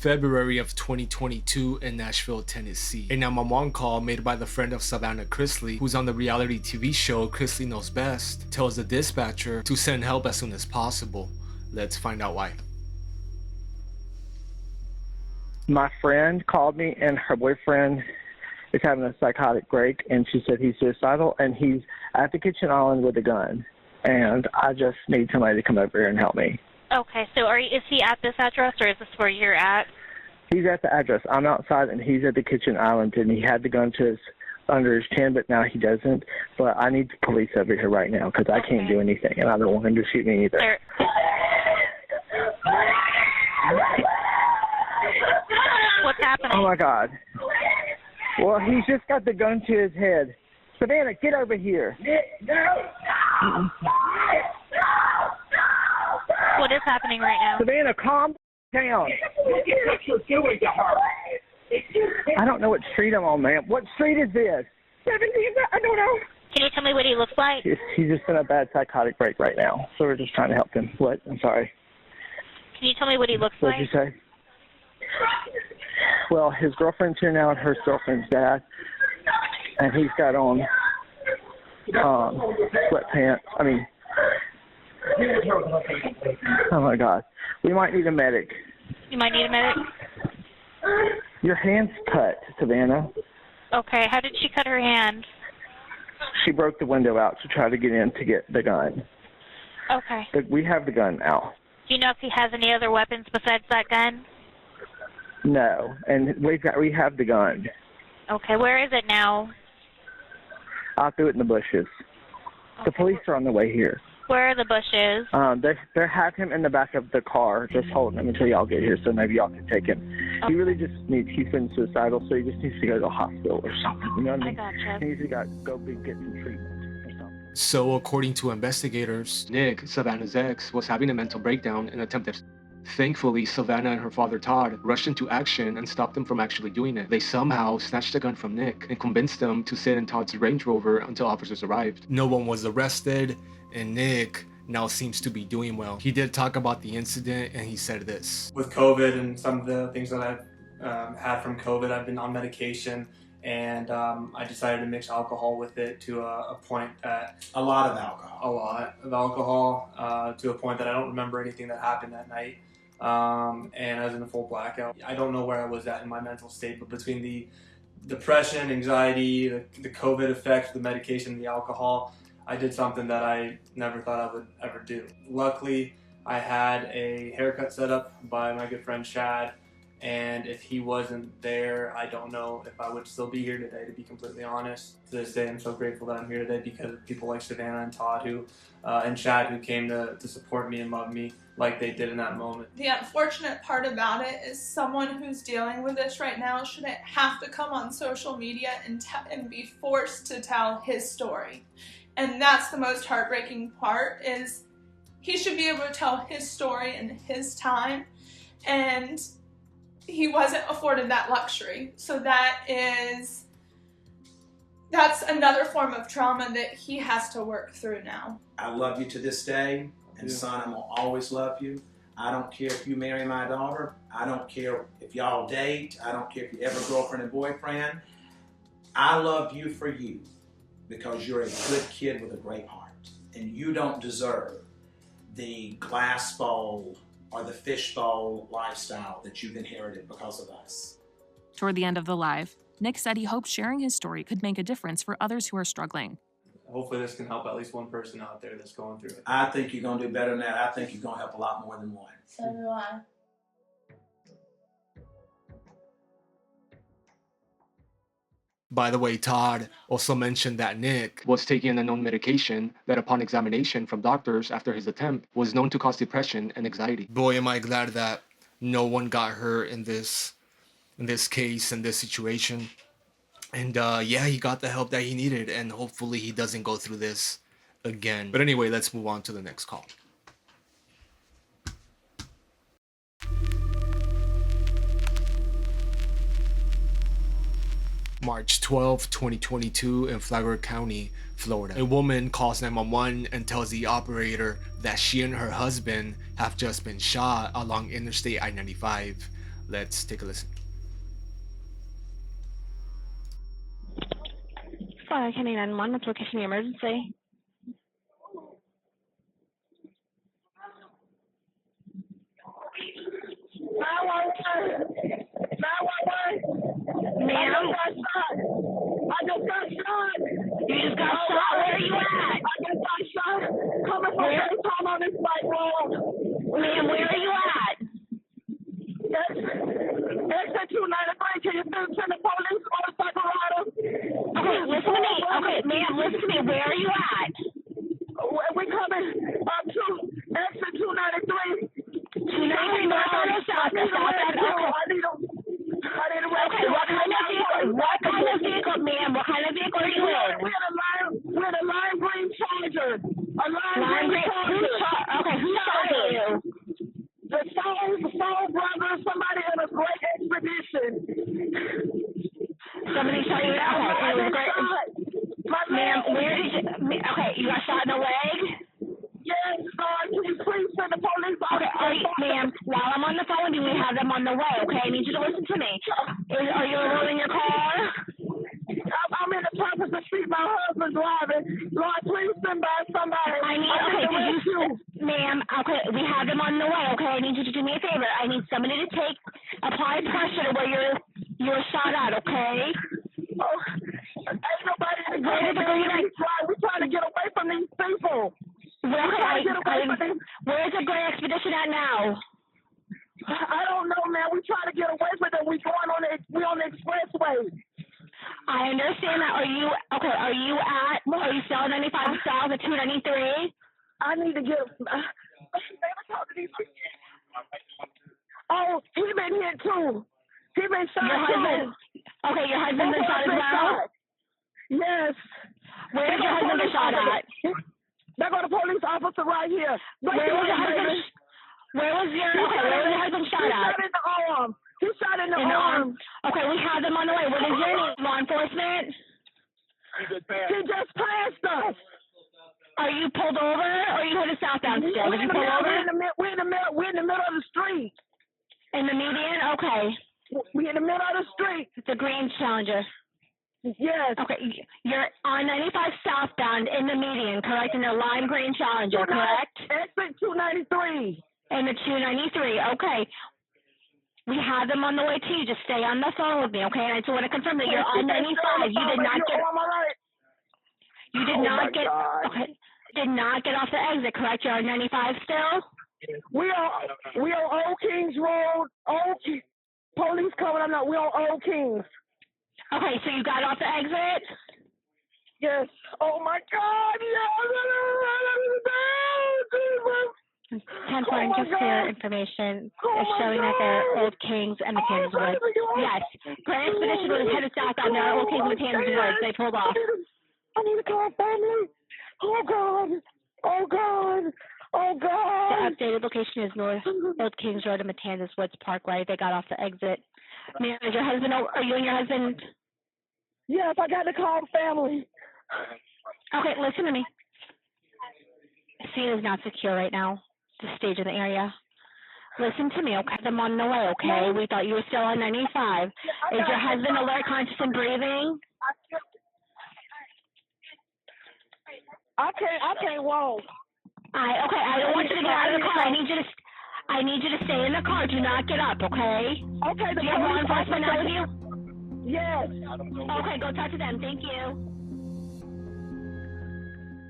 February of 2022 in Nashville, Tennessee. A 911 call made by the friend of Savannah Chrisley, who's on the reality TV show Chrisley Knows Best, tells the dispatcher to send help as soon as possible. Let's find out why. My friend called me, and her boyfriend is having a psychotic break, and she said he's suicidal, and he's at the kitchen island with a gun, and I just need somebody to come over here and help me. Okay, so is he at this address, or is this where you're at? He's at the address. I'm outside, and he's at the kitchen island, and he had the gun under his chin, but now he doesn't. But I need the police over here right now because I can't do anything, and I don't want him to shoot me either. What's happening? Oh, my God. Well, he's just got the gun to his head. Savannah, get over here. What is happening right now? Savannah, calm down. I don't know what street I'm on, ma'am. What street is this? 17, I don't know. Can you tell me what he looks like? He's just in a bad psychotic break right now, so we're just trying to help him. What? I'm sorry. Can you tell me what he looks like? What did you say? Well, his girlfriend's here now and her girlfriend's dad, and he's got on sweatpants. Oh my God. We might need a medic. You might need a medic? Your hand's cut, Savannah. Okay, how did she cut her hand? She broke the window out to try to get in to get the gun. Okay. But we have the gun now. Do you know if he has any other weapons besides that gun? No, and we have the gun. Okay, where is it now? I threw it in the bushes. Okay. The police are on the way here. Where are the bushes? They have him in the back of the car, just holding him until y'all get here, so maybe y'all can take him. Okay. He's been suicidal, so he just needs to go to the hospital or something. You know what I mean? I gotcha. He needs to go get some treatment or something. So according to investigators, Nic, Savannah's ex, was having a mental breakdown and attempted. Thankfully, Savannah and her father Todd rushed into action and stopped him from actually doing it. They somehow snatched the gun from Nic and convinced him to sit in Todd's Range Rover until officers arrived. No one was arrested, and Nic now seems to be doing well. He did talk about the incident, and he said this. With COVID and some of the things that I've had from COVID, I've been on medication, and I decided to mix alcohol with it to a point that... A lot of alcohol, to a point that I don't remember anything that happened that night. And I was in a full blackout. I don't know where I was at in my mental state, but between the depression, anxiety, the COVID effect, the medication, and the alcohol, I did something that I never thought I would ever do. Luckily, I had a haircut set up by my good friend Chad, and if he wasn't there, I don't know if I would still be here today, to be completely honest. To this day, I'm so grateful that I'm here today because of people like Savannah and Todd and Chad who came to support me and love me like they did in that moment. The unfortunate part about it is someone who's dealing with this right now shouldn't have to come on social media and be forced to tell his story. And that's the most heartbreaking part, is he should be able to tell his story in his time, and he wasn't afforded that luxury. So that's another form of trauma that he has to work through now. I love you to this day, and son, I'm gonna always love you. I don't care if you marry my daughter. I don't care if y'all date. I don't care if you ever girlfriend and boyfriend. I love you for you because you're a good kid with a great heart, and you don't deserve the glass bowl or the fishbowl lifestyle that you've inherited because of us. Toward the end of the live, Nic said he hoped sharing his story could make a difference for others who are struggling. Hopefully this can help at least one person out there that's going through it. I think you're going to do better than that. I think you're going to help a lot more than one. So do I. By the way, Todd also mentioned that Nic was taking an unknown medication that upon examination from doctors after his attempt was known to cause depression and anxiety. Boy, am I glad that no one got hurt in this case, in this situation. And yeah, he got the help that he needed, and hopefully he doesn't go through this again. But anyway, let's move on to the next call. March 12, 2022 in Flagler County, Florida. A woman calls 911 and tells the operator that she and her husband have just been shot along Interstate I-95. Let's take a listen. Flagler County 911, what's location of emergency? Ma'am? I just got shot. You just got shot? Where are you at? I just got shot. Coming from Daytona on this bike road. Ma'am, where are you at? Exit 293. Can you send the police motorcycle rider? Okay, listen to me. Okay, ma'am, listen to me. Where are you at? We coming up to exit 293. 293 north or south? I need a Okay, what kind of vehicle, ma'am? What kind of vehicle are you in? We're in a lime green Charger. A lime green Charger. Who shot you? The Soul Brothers, somebody in a great expedition. Somebody shot you? Okay, it was great. Ma'am, where did you, okay, you got shot in the leg? Yes, can you please send the police officer? Okay, ma'am, while I'm on the phone, do we have them on the way, okay? I need you to listen to me. Are you alone in your car? I'm in the passenger seat. My husband's driving. Lord, please send by somebody. Ma'am, okay, we have them on the way, okay? I need you to do me a favor. I need somebody to apply pressure to where you're shot at, okay? Oh, ain't nobody in the car. We're trying to get away from these people. Where's the Great Expedition at now? I don't know, man. We trying to get away from them. We on the expressway. I understand that. Are you still on 95 South at 293? I need to get. Oh, he been hit too. He been shot too. Okay, your husband been shot as well? Yes. Where did your husband get shot at? There go the police officer right here. Where was your husband shot at? He shot in the arm. He shot in the arm. Okay, we have them on the way. What is your name? Law enforcement? He just passed us. Are you pulled over or are you headed southbound still? Did you pull over? We're in the middle of the street. In the median? Okay. We're in the middle of the street. It's a green Challenger. Yes. Okay, you're on 95 southbound in the median, correct? In the lime green Challenger, correct? Exit 293. In the 293, okay. We have them on the way to you. Just stay on the phone with me, okay? And I just want to confirm that you're on 95. You did not get. You did not get. Okay. Did not get off the exit, correct? You're on 95 still. We on Old Kings Road. Police coming up now. We on Old Kings. Okay, so you got off the exit? Yes. Oh my God! Yes. 10-4, just for your information, is showing that they're Old Kings and Matanzas Woods. Yes, Grand Expedition was headed southbound. They're Old Kings and Matanzas Woods. They pulled off. I need to call family. Oh God! Oh God! Oh God! The updated location is North Old Kings Road and Matanzas Woods Parkway. They got off the exit. Ma'am, is your husband? Are you and your husband? Yes, I got to call family. Okay, listen to me. Scene is not secure right now. The stage in the area. Listen to me, okay? I'm on the way, okay? We thought you were still on 95. Is your husband alert, conscious, and breathing? I can't walk. I don't want you to get out of the car. I need you to stay in the car. Do not get up, okay? Okay. Do you have law enforcement out with you? Yes. Okay, go talk to them. Thank you.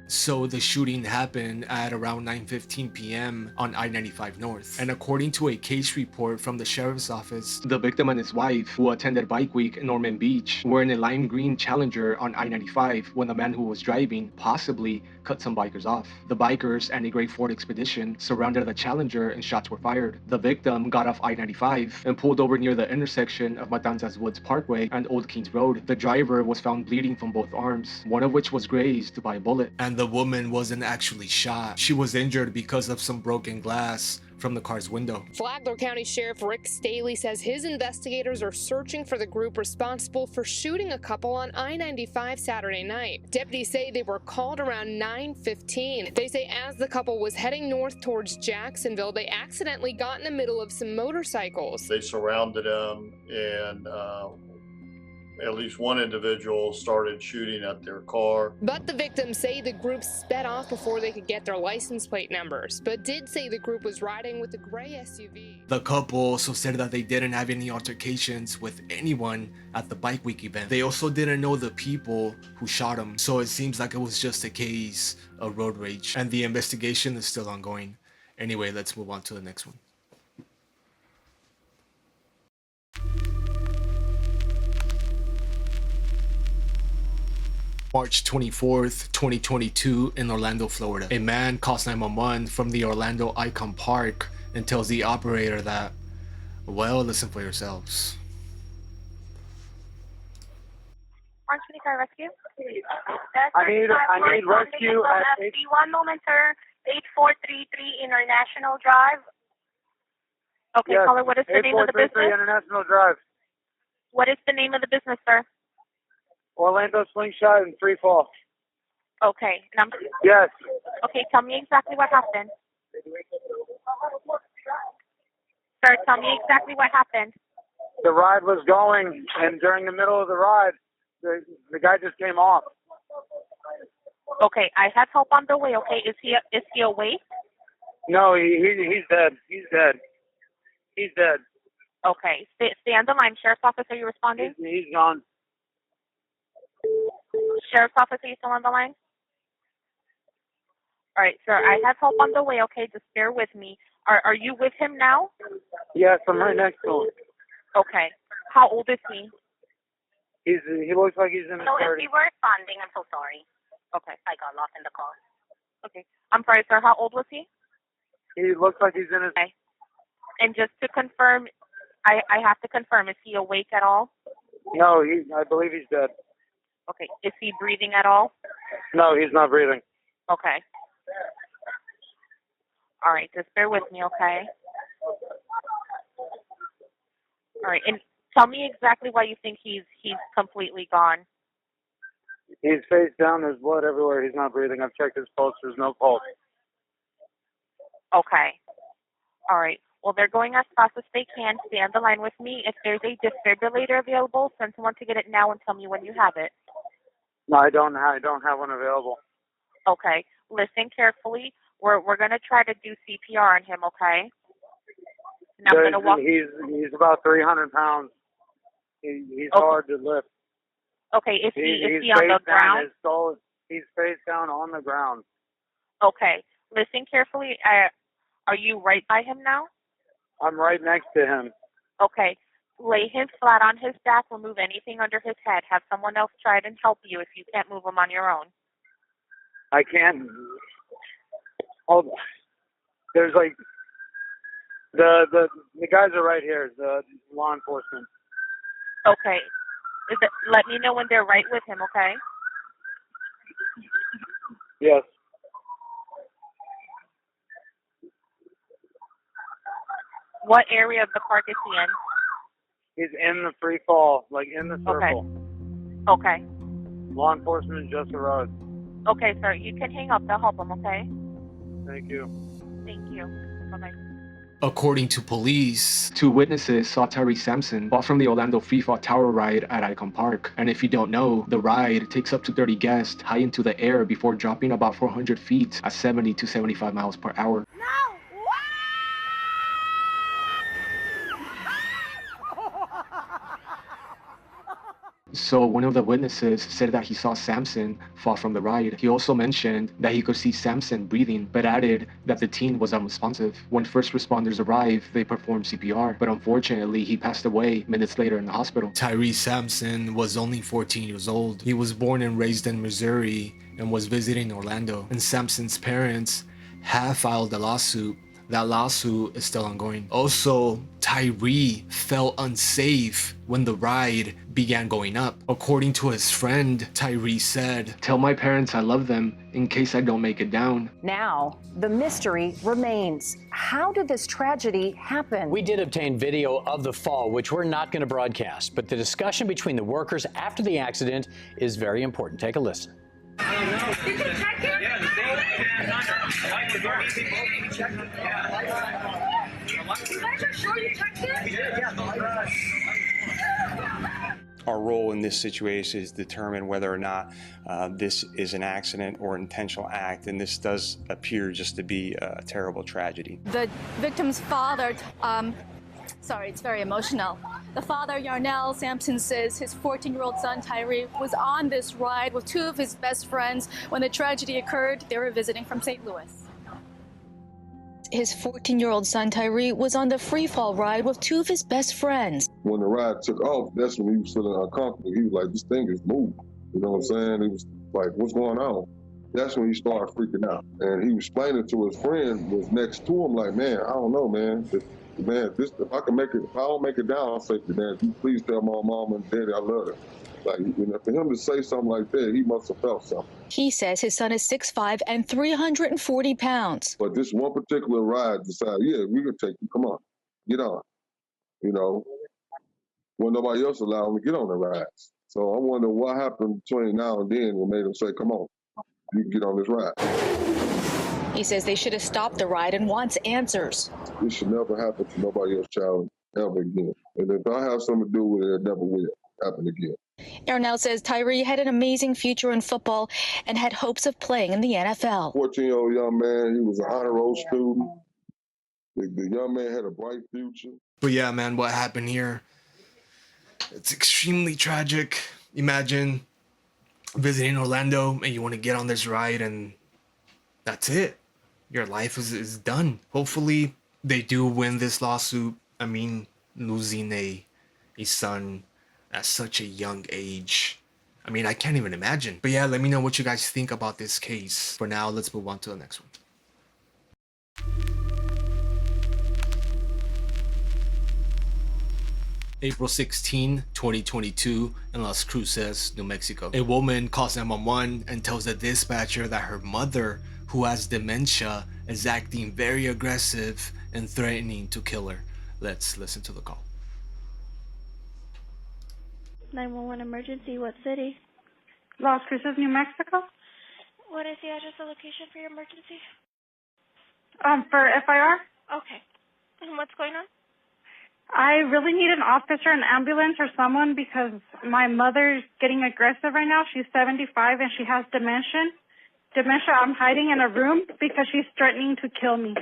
So the shooting happened at around 9:15 p.m. on I-95 North. And according to a case report from the sheriff's office, the victim and his wife, who attended Bike Week in Norman Beach, were in a lime green Challenger on I-95 when the man who was driving possibly cut some bikers off. The bikers and a gray Ford Expedition surrounded the Challenger and shots were fired. The victim got off I-95 and pulled over near the intersection of Matanzas Woods Parkway and Old Kings Road. The driver was found bleeding from both arms, one of which was grazed by a bullet. And And the woman wasn't actually shot. She was injured because of some broken glass from the car's window. Flagler County Sheriff Rick Staley says his investigators are searching for the group responsible for shooting a couple on I-95 Saturday night. Deputies say they were called around 9:15. They say as the couple was heading north towards Jacksonville, they accidentally got in the middle of some motorcycles. They surrounded him, and at least one individual started shooting at their car. But the victims say the group sped off before they could get their license plate numbers, but did say the group was riding with a gray SUV. The couple also said that they didn't have any altercations with anyone at the Bike Week event. They also didn't know the people who shot them, so it seems like it was just a case of road rage, and the investigation is still ongoing. Anyway, let's move on to the next one. March 24th, 2022 in Orlando, Florida. A man calls 911 from the Orlando Icon Park and tells the operator that, well, listen for yourselves. Orange County Fire Rescue. I need rescue at One moment, sir. 8433 International Drive. Okay, Yes, caller, what is the name of the 8433 business? International Drive. What is the name of the business, sir? Orlando Slingshot and Free Fall. Okay, Yes. okay, tell me exactly what happened. Sir, tell me exactly what happened. The ride was going, and during the middle of the ride, the guy just came off. Okay, I have help on the way. Okay, is he awake? No, he's dead. He's dead. He's dead. Okay, stay on the line. Sheriff's office, are you responding? He's gone. Sheriff's office, are you still on the line? All right, sir, I have help on the way. Okay, just bear with me. Are you with him now? Yes, I'm right next to him. Okay. How old is he? He looks like he's in his 30s. if you were responding, I'm so sorry. Okay. I got lost in the call. Okay. I'm sorry, sir. How old was he? He looks like he's in his... Okay. And just to confirm, I have to confirm, is he awake at all? No, I believe he's dead. Okay. Is he breathing at all? No, he's not breathing. Okay. All right. Just bear with me, okay? All right. And tell me exactly why you think he's completely gone. He's face down. There's blood everywhere. He's not breathing. I've checked his pulse. There's no pulse. Okay. All right. Well, they're going as fast as they can. Stay on the line with me. If there's a defibrillator available, send someone to get it now and tell me when you have it. No, I don't have one available. Okay. Listen carefully. We're gonna try to do CPR on him. Okay. And I'm gonna walk. He's about 300 pounds. He's hard to lift. Okay. Is he on the ground? He's face down on the ground. Okay. Listen carefully. Are you right by him now? I'm right next to him. Okay. Lay him flat on his back. Remove anything under his head. Have someone else try it and help you if you can't move him on your own. I can't. Hold on. There's like the guys are right here. The law enforcement. Okay. Let me know when they're right with him. Okay. Yes. What area of the park is he in? He's in the free fall, like in the circle. Okay. Law enforcement just arrived. Okay, sir. You can hang up. They'll help him, okay? Thank you. Thank you. Bye-bye. According to police, 2 witnesses saw Tyre Sampson fall from the Orlando Free Fall Tower ride at Icon Park. And if you don't know, the ride takes up to 30 guests high into the air before dropping about 400 feet at 70 to 75 miles per hour. So one of the witnesses said that he saw Sampson fall from the ride. He also mentioned that he could see Sampson breathing, but added that the teen was unresponsive. When first responders arrived, they performed CPR, but unfortunately, he passed away minutes later in the hospital. Tyre Sampson was only 14 years old. He was born and raised in Missouri and was visiting Orlando. And Sampson's parents have filed a lawsuit that lawsuit is still ongoing. Also, Tyre felt unsafe when the ride began going up. According to his friend, Tyre said, "Tell my parents I love them in case I don't make it down." Now, the mystery remains. How did this tragedy happen? We did obtain video of the fall, which we're not going to broadcast, but the discussion between the workers after the accident is very important. Take a listen. Did you check it? Yeah, the same. You guys are sure you checked it? Yeah. Our role in this situation is to determine whether or not this is an accident or an intentional act, and this does appear just to be a terrible tragedy. The victim's father, sorry, it's very emotional. The father, Yarnell Sampson, says his 14-year-old son, Tyre, was on this ride with two of his best friends. When the tragedy occurred, they were visiting from St. Louis. His 14-year-old son, Tyre, was on the free fall ride with two of his best friends. When the ride took off, that's when he was feeling uncomfortable. He was like, this thing is moving. You know what I'm saying? He was like, what's going on? That's when he started freaking out. And he was explaining to his friend was next to him, like, man, I don't know, man. If I can make it, if I don't make it down safely, man, you please tell my mom and daddy I love them. Like, you know, for him to say something like that, he must have felt something. He says his son is 6'5" and 340 pounds. But this one particular ride decided, yeah, we can take you. Come on, get on. You know, when nobody else allowed him to get on the rides. So I wonder what happened between now and then what made him say, come on, you can get on this ride. He says they should have stopped the ride and wants answers. This should never happen to nobody else's child ever again. And if I have something to do with it, it never will happen again. Yarnell says Tyre had an amazing future in football and had hopes of playing in the NFL. 14-year-old young man, he was an honor roll student. The young man had a bright future. But yeah, man, what happened here? It's extremely tragic. Imagine visiting Orlando and you want to get on this ride and that's it. Your life is done. Hopefully they do win this lawsuit. I mean, losing a son at such a young age. I mean, I can't even imagine. But yeah, let me know what you guys think about this case. For now, let's move on to the next one. April 16, 2022, in Las Cruces, New Mexico. A woman calls 911 and tells the dispatcher that her mother, who has dementia, is acting very aggressive and threatening to kill her. Let's listen to the call. 911 emergency, what city? Las Cruces, New Mexico. What is the address or location for your emergency? For FIR? Okay. And what's going on? I really need an officer, an ambulance, or someone because my mother's getting aggressive right now. She's 75 and she has dementia. I'm hiding in a room because she's threatening to kill me.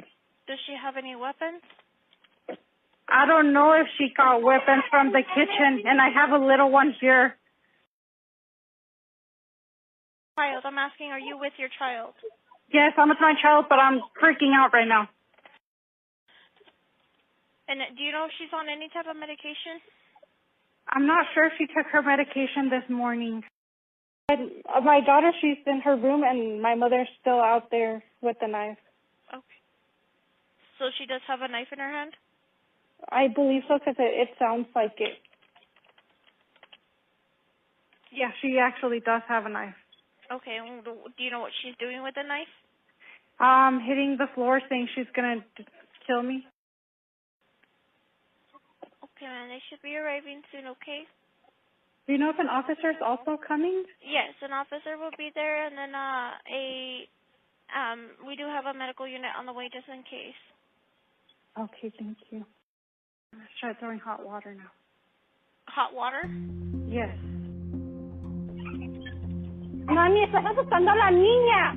Does she have any weapons? I don't know if she got weapons from the kitchen, and I have a little one here. Child, I'm asking, are you with your child? Yes, I'm with my child, but I'm freaking out right now. And do you know if she's on any type of medication? I'm not sure if she took her medication this morning. And my daughter, she's in her room, and my mother's still out there with the knife. Okay. So she does have a knife in her hand? I believe so because it sounds like it. Yeah, she actually does have a knife. Okay. Do you know what she's doing with the knife? Hitting the floor, saying she's going to kill me. Okay, man. They should be arriving soon, okay? Do you know if an officer is also coming? Yes, an officer will be there, and then we do have a medical unit on the way just in case. Okay, thank you. Let's try throwing hot water now. Hot water? Yes. Mami, estás asustando a la niña.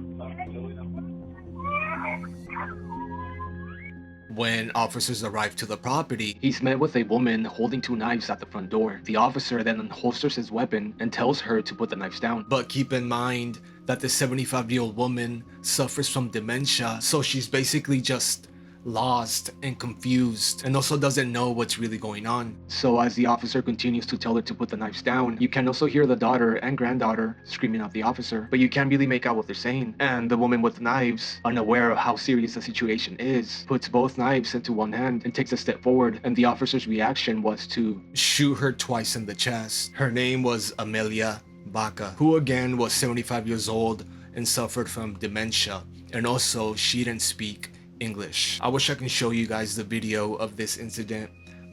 When officers arrive to the property, he's met with a woman holding two knives at the front door. The officer then unholsters his weapon and tells her to put the knives down. But keep in mind that the 75-year-old woman suffers from dementia, so she's basically just lost and confused, and also doesn't know what's really going on. So as the officer continues to tell her to put the knives down, you can also hear the daughter and granddaughter screaming at the officer, but you can't really make out what they're saying. And the woman with the knives, unaware of how serious the situation is, puts both knives into one hand and takes a step forward, and the officer's reaction was to shoot her twice in the chest. Her name was Amelia Baca, who again was 75 years old and suffered from dementia, and also she didn't speak English. I wish I can show you guys the video of this incident,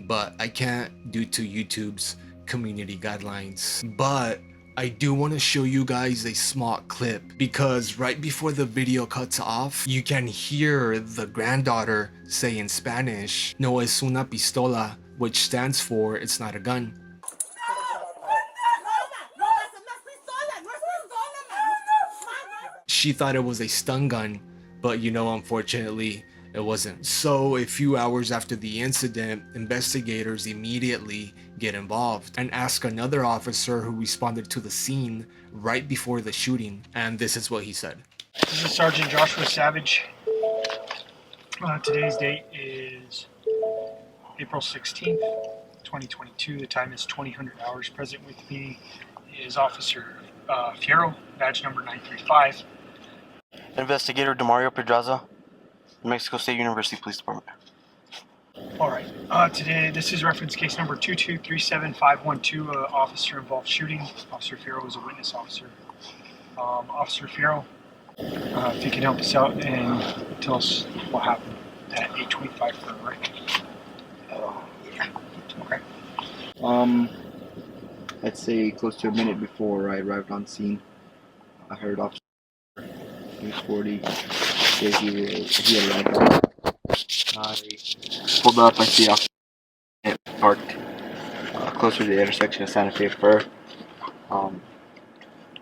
but I can't due to YouTube's community guidelines. But I do want to show you guys a small clip, because right before the video cuts off, you can hear the granddaughter say in Spanish, "No es una pistola," which stands for "it's not a gun." She thought it was a stun gun, but unfortunately it wasn't. So a few hours after the incident, investigators immediately get involved and ask another officer who responded to the scene right before the shooting, and this is what he said. This is Sergeant Joshua Savage. Today's date is April 16th, 2022. The time is 2000 hours. Present with me is Officer Fierro, badge number 935. Investigator Demario Pedraza, New Mexico State University Police Department. All right. Today, this is reference case number 2237512. Officer involved shooting. Officer Fierro is a witness officer. Officer Fierro, if you can help us out and tell us what happened at 8:25 for a wreck. Yeah. Okay. I'd say close to a minute before I arrived on scene, I heard Officer 40 say he had arrived. I pulled up, I see Officer parked closer to the intersection of Santa Fe and Fur.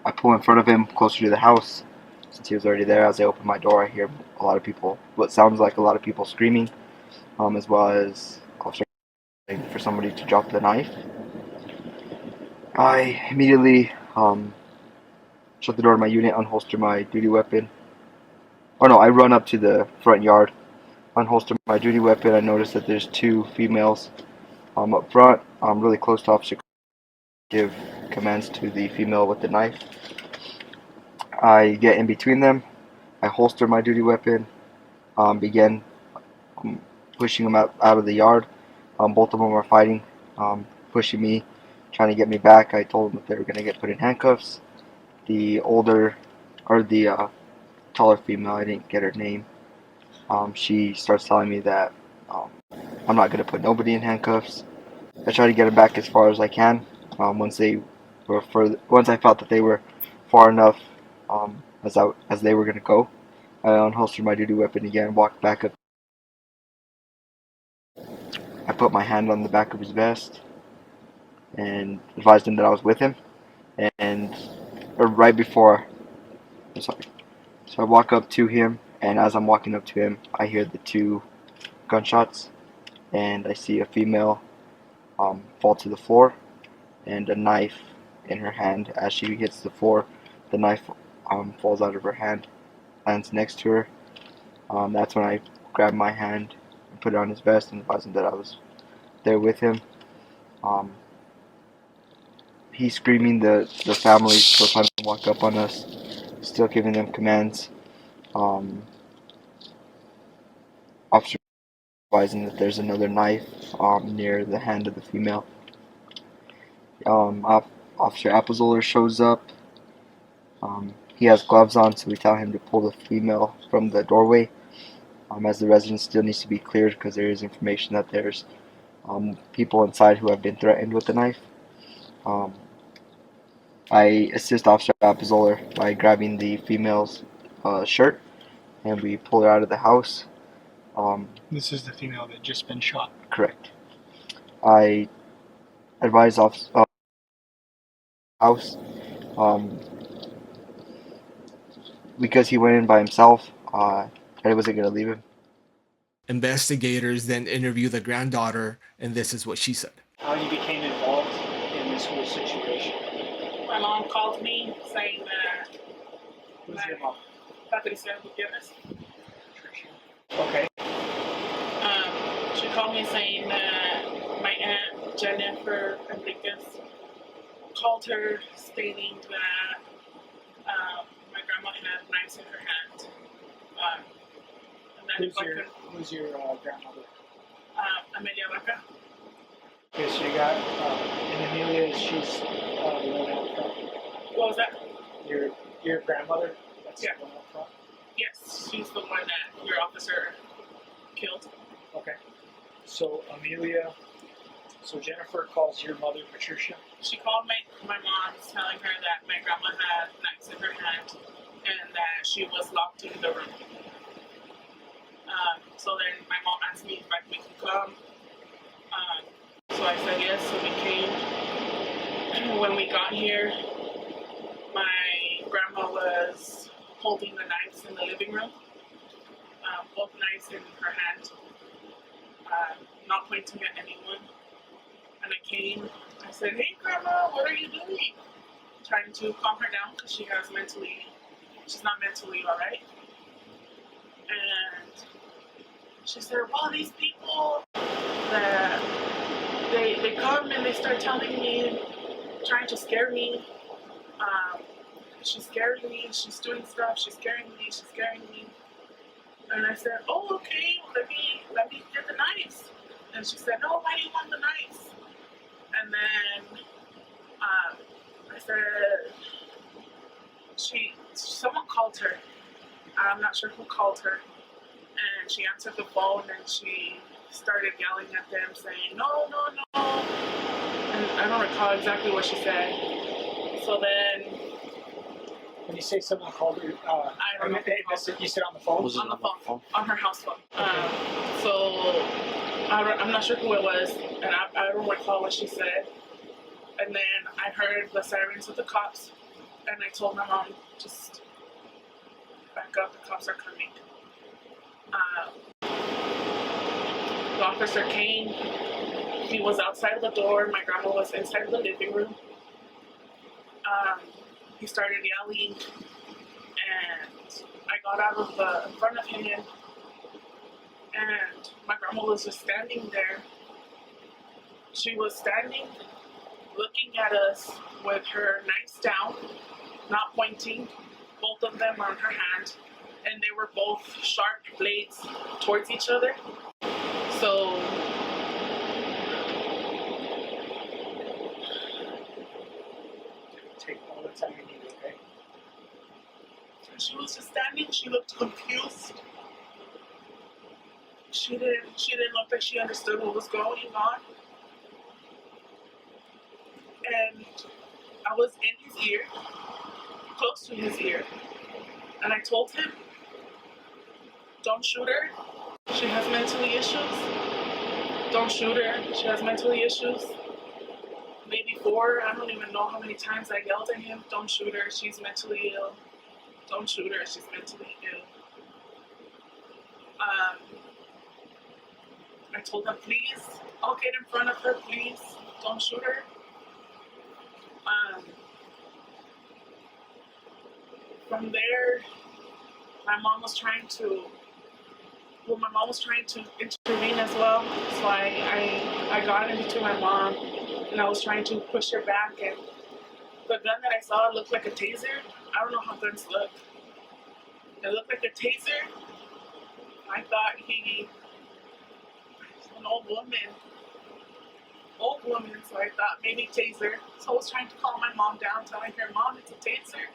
I pull in front of him closer to the house. Since he was already there, as I open my door, I hear a lot of people, what sounds like a lot of people screaming, as well as Officer saying for somebody to drop the knife. I immediately shut the door of my unit, unholster my duty weapon. Oh no, I run up to the front yard, unholster my duty weapon. I notice that there's two females up front, really close to Officer. Give commands to the female with the knife. I get in between them. I holster my duty weapon, begin pushing them out of the yard. Both of them are fighting, pushing me, trying to get me back. I told them that they were going to get put in handcuffs. The taller female, I didn't get her name, she starts telling me that I'm not going to put nobody in handcuffs. I try to get them back as far as I can. Once I felt that they were far enough as they were going to go, I unholstered my duty weapon again, walked back up. I put my hand on the back of his vest and advised him that I was with him. So I walk up to him, and as I'm walking up to him, I hear the two gunshots, and I see a female fall to the floor, and a knife in her hand. As she hits the floor, the knife falls out of her hand, lands next to her. That's when I grab my hand and put it on his vest and advise him that I was there with him. He's screaming, the family still trying to walk up on us, still giving them commands. Officer advising that there's another knife near the hand of the female. Officer Applezoller shows up. He has gloves on, so we tell him to pull the female from the doorway, as the residence still needs to be cleared because there is information that there's people inside who have been threatened with the knife. I assist Officer Applezoller by grabbing the female's shirt, and we pull her out of the house. This is the female that just been shot. Correct. I advise house because he went in by himself. I wasn't going to leave him. Investigators then interview the granddaughter, and this is what she said. How you became involved in this whole situation? My mom called me saying that Who's your mom? Patricia Gutierrez. Okay. called me saying that my aunt, Jennifer Enriquez, called her stating that my grandma had knives in her hand. And that Who's your grandmother? Amelia Baca. Okay, so you got, and Amelia, she's the one out front. What was that? Your grandmother? That's Yeah. the one out front? Yes, she's the one that your officer killed. Okay. So Amelia, so Jennifer calls your mother Patricia? She called my mom telling her that my grandma had knives in her hand and that she was locked in the room. So then my mom asked me if we could come. So I said yes, so we came. When we got here, my grandma was holding the knives in the living room, both knives in her hand, not pointing at anyone. And I came, I said, "Hey grandma, what are you doing?" Trying to calm her down because she's not mentally all right. And she said, "Well, these people that they come and they start telling me, trying to scare me. She's scaring me. She's doing stuff. She's scaring me. She's scaring me." And I said, "Oh, okay. Let me get the knives." And she said, "No, why do you want the knives?" And then I said, someone called her. I'm not sure who called her. And she answered the phone and she started yelling at them saying, "No, no, no." And I don't recall exactly what she said. So then... When you say someone called her, I don't know. You said on the phone? On the phone. On her house phone. So I'm not sure who it was, and I don't recall what she said. And then I heard the sirens of the cops, and I told my mom, "Just back up, the cops are coming." The officer came. He was outside the door. My grandma was inside the living room. He started yelling, and I got out of in front of him, and my grandma was just standing there. She was standing, looking at us with her knives down, not pointing, both of them on her hand, and they were both sharp blades towards each other. So take all the time you need, okay? she was just standing. She looked confused. She didn't look like she understood what was going on. And I was in his ear, close to his ear, and I told him, "Don't shoot her. She has mental issues. Don't shoot her. She has mental issues." Maybe 4, I don't even know how many times I yelled at him, "Don't shoot her. She's mentally ill. Don't shoot her. She's mentally ill." I told him, "Please, I'll get in front of her. Please, don't shoot her." From there, my mom was trying to intervene as well. So I got in between my mom, and I was trying to push her back. And the gun that I saw looked like a taser. I don't know how guns look. It looked like a taser. I thought he was an old woman, so I thought maybe taser. So I was trying to calm my mom down, telling her, "Mom, it's a taser.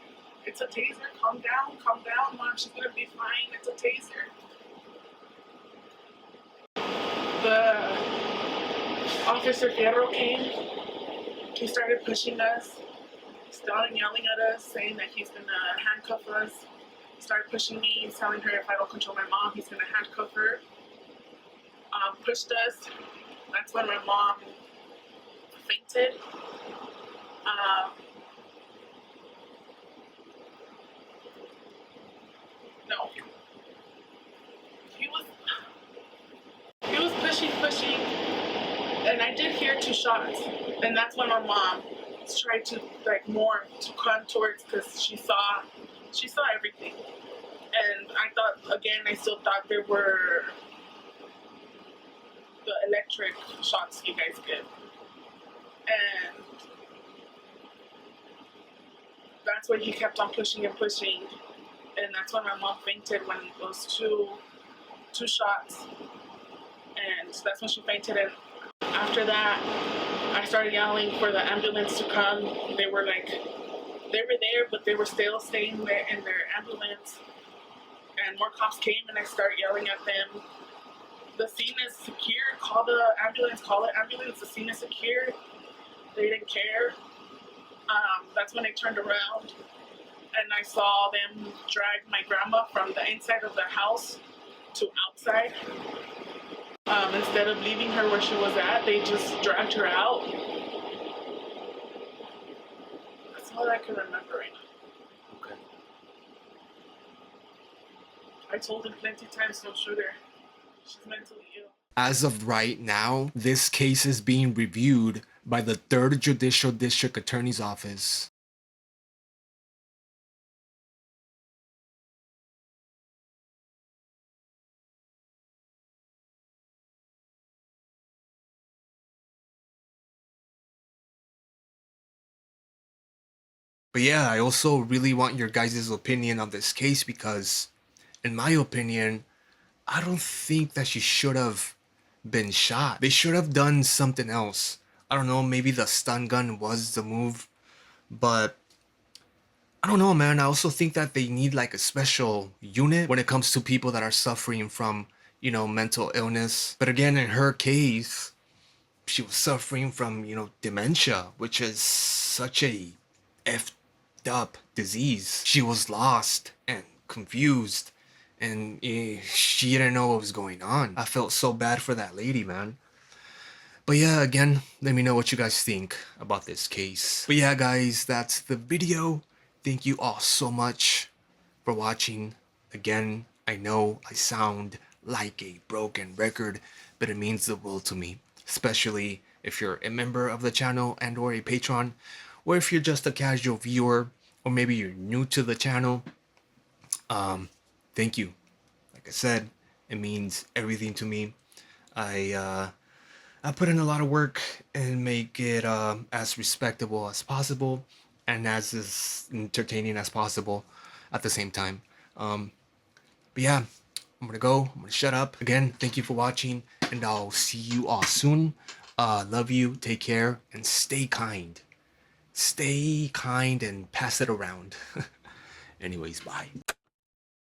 It's a taser. Calm down, Mom. She's gonna be fine. It's a taser." The officer Fierro came. He started pushing us, started yelling at us, saying that he's gonna handcuff us. He started pushing me. He's telling her if I don't control my mom, he's gonna handcuff her. Pushed us. That's when my mom fainted. No. He was pushing, and I did hear 2 shots, and that's when my mom tried to to come towards, because she saw everything, and I still thought there the electric shots you guys give. And that's when he kept on pushing and pushing. And that's when my mom fainted, when those two shots. And that's when she fainted. And after that, I started yelling for the ambulance to come. They were there, but they were still staying there in their ambulance. And more cops came, and I started yelling at them. The scene is secure. Call the ambulance. Call the ambulance. The scene is secured. They didn't care. That's when I turned around, and I saw them drag my grandma from the inside of the house to outside. Instead of leaving her where she was at, they just dragged her out. That's all I can remember right now. Okay. I told him plenty of times, don't shoot her. She's mentally ill. As of right now, this case is being reviewed by the 3rd Judicial District Attorney's Office. But yeah, I also really want your guys' opinion on this case because, in my opinion, I don't think that she should have been shot. They should have done something else. I don't know, maybe the stun gun was the move, but I don't know, man. I also think that they need like a special unit when it comes to people that are suffering from, you know, mental illness. But again, in her case, she was suffering from, you know, dementia, which is such a effed up disease. She was lost and confused, and she didn't know what was going on. I felt so bad for that lady, man. But yeah, again, let me know what you guys think about this case. But yeah, guys, that's the video. Thank you all so much for watching. Again, I know I sound like a broken record, but it means the world to me, especially if you're a member of the channel and or a patron, or if you're just a casual viewer, or maybe you're new to the channel. Thank you. Like I said, it means everything to me. I put in a lot of work and make it as respectable as possible and as entertaining as possible at the same time. But yeah, I'm gonna go. I'm gonna shut up. Again, thank you for watching, and I'll see you all soon. Love you, take care, and stay kind. Stay kind and pass it around. Anyways, bye.